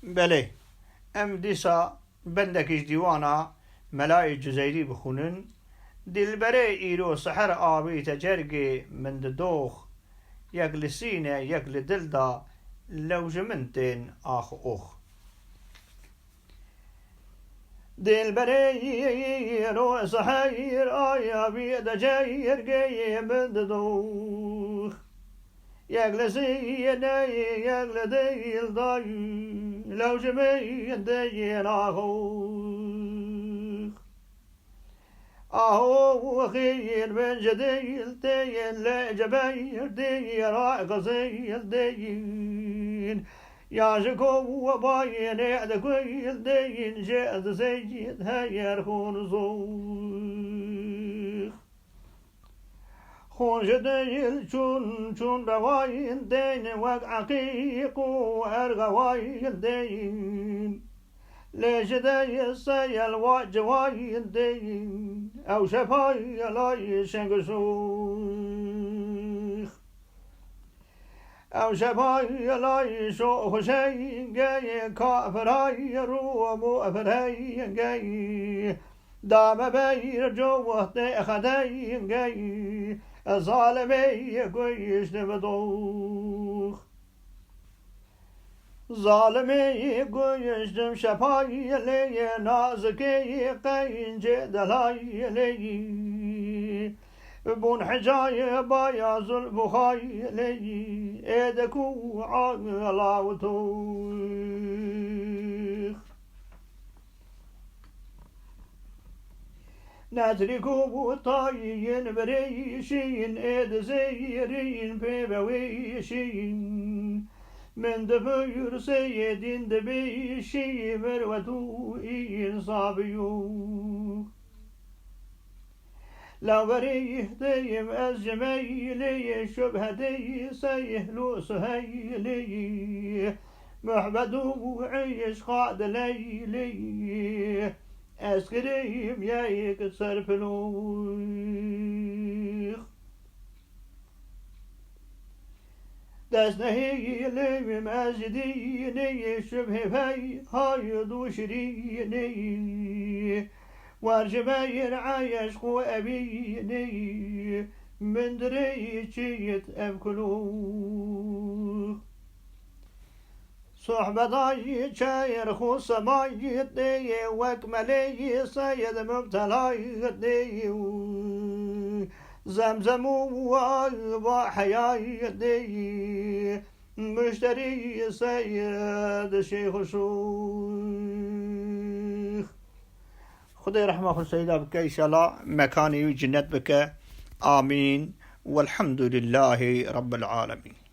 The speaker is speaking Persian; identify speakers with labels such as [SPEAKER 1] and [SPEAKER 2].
[SPEAKER 1] بله ام دیسا بندکش دیوانا ملای جزیری بخونن دلبره ایرو سحر آبی تجرگی من دوخ یک لسینه یک لدلدا لو جمنتين آخ أخ دلبره ایرو سحر آبی تجرگی من دوخ یک لسینه یک لدلدا لو جمنتين آخ أخ خير من جديل دين لا جبير دين راق زيل دين يا جكو باين يعدكويل دين جاد زيد هير خون زوخ خون جديل چون رواين دين وقعقيق وأرغواين دين ليش داي سيل واجواي دين أو شفاي لاي شنقسوخ أو شفاي لاي شوخ شي جاي كافراي رو مؤفراي جاي دام بير جوه تأخداي جاي ظالمي كويش نبدوخ ظالمي قيشتم شفاي لي نازكي قينج دلاي لي بون حجاي بايا زلبخاي لي ايدكو عاقلا وتوخ ناتركو طايين بريشين ايد زيرين بيبويشين من دبير سيدين دبيشي مروتو إنصابيو لو بريه ديم الجميلي شبه دي سيهلو سهيلي محبدو عيش قاد ليلي اسكريم يايك سرفلوخ دست نهی لی مجدینی شبه فی های دوشرینی ورجبایر عایش خو ابینی من دری چیت افکلو صحبتای چایر خو سمایت دی وکملی سید مبتلایت دی زمزم وحياي دي مشتري سيد شيخ شيخ خدي رحمه السيدة بك إن شاء الله مكاني وجنت بك آمين والحمد لله رب العالمين.